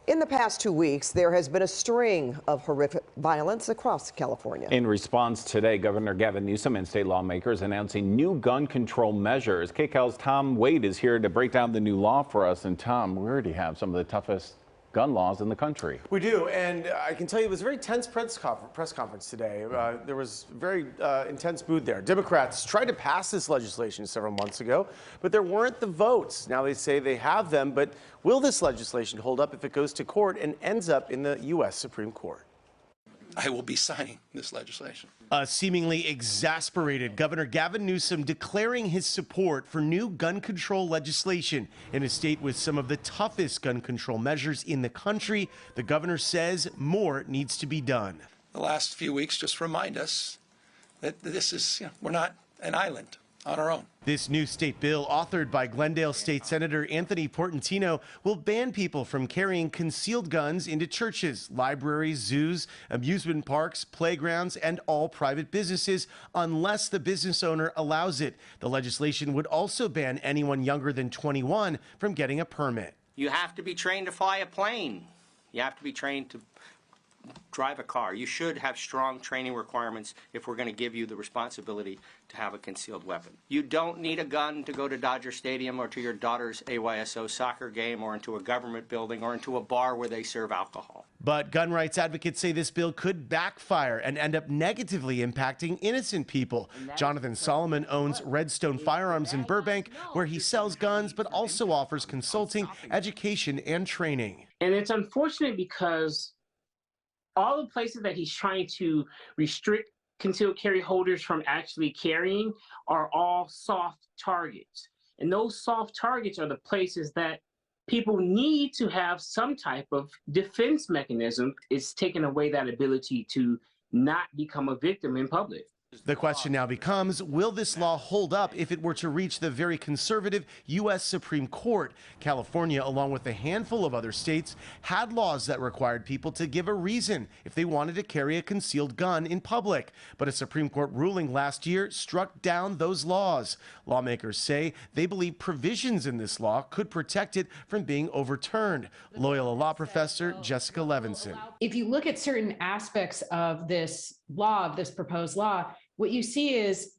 In the past 2 weeks, there has been a string of horrific violence across California. In response today, Governor Gavin Newsom and state lawmakers announcing new gun control measures. KCAL's Tom Wade is here to break down the new law for us. And Tom, we already have some of the toughest gun laws in the country. We do, and I can tell you it was a very tense press conference today. There was very intense mood there. Democrats tried to pass this legislation several months ago, but there weren't the votes. Now they say they have them, but will this legislation hold up if it goes to court and ends up in the U.S. Supreme Court? I will be signing this legislation. A seemingly exasperated Governor Gavin Newsom declaring his support for new gun control legislation in a state with some of the toughest gun control measures in the country. The governor says more needs to be done. The last few weeks just remind us that this is, we're not an island on our own. This new state bill, authored by Glendale State Senator Anthony Portantino, will ban people from carrying concealed guns into churches, libraries, zoos, amusement parks, playgrounds, and all private businesses unless the business owner allows it. The legislation would also ban anyone younger than 21 from getting a permit. You have to be trained to fly a plane. You have to be trained to drive a car. You should have strong training requirements if we're going to give you the responsibility to have a concealed weapon. You don't need a gun to go to Dodger Stadium or to your daughter's AYSO soccer game or into a government building or into a bar where they serve alcohol. But gun rights advocates say this bill could backfire and end up negatively impacting innocent people. Jonathan Solomon owns Redstone Firearms in Burbank, where he sells guns but also offers consulting, education, and training. And it's unfortunate because all the places that he's trying to restrict concealed carry holders from actually carrying are all soft targets. And those soft targets are the places that people need to have some type of defense mechanism. It's taken away that ability to not become a victim in public. The question now becomes, will this law hold up if it were to reach the very conservative U.S. Supreme Court? California, along with a handful of other states, had laws that required people to give a reason if they wanted to carry a concealed gun in public. But a Supreme Court ruling last year struck down those laws. Lawmakers say they believe provisions in this law could protect it from being overturned. Loyola law professor Jessica Levinson. If you look at certain aspects of this law, of this proposed law, what you see is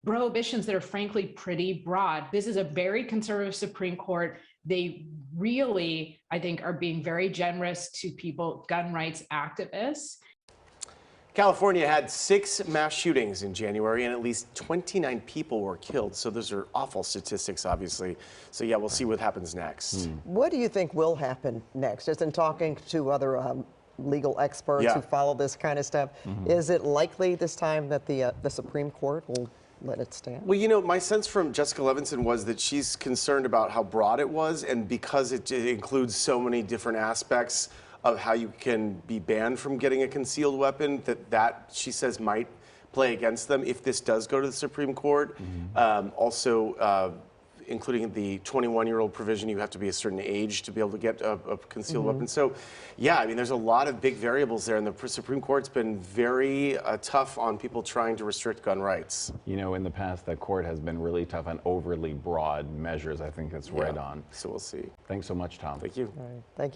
prohibitions that are frankly pretty broad. This is a very conservative Supreme Court. They really, I think, are being very generous to people, gun rights activists. California had 6 mass shootings in January and at least 29 people were killed. So those are awful statistics, obviously. So yeah, we'll see what happens next. What do you think will happen next? Just in talking to other legal experts who follow this kind of stuff, is it likely this time that the Supreme Court will let it stand? Well, my sense from Jessica Levinson was that she's concerned about how broad it was, and because it includes so many different aspects of how you can be banned from getting a concealed weapon, that she says might play against them if this does go to the Supreme Court. Also, including the 21-year-old provision, you have to be a certain age to be able to get a concealed weapon. So, yeah, I mean, there's a lot of big variables there, and the Supreme Court's been very tough on people trying to restrict gun rights. In the past, the court has been really tough on overly broad measures. I think that's right on. So we'll see. Thanks so much, Tom. Thank you. All right. Thank you.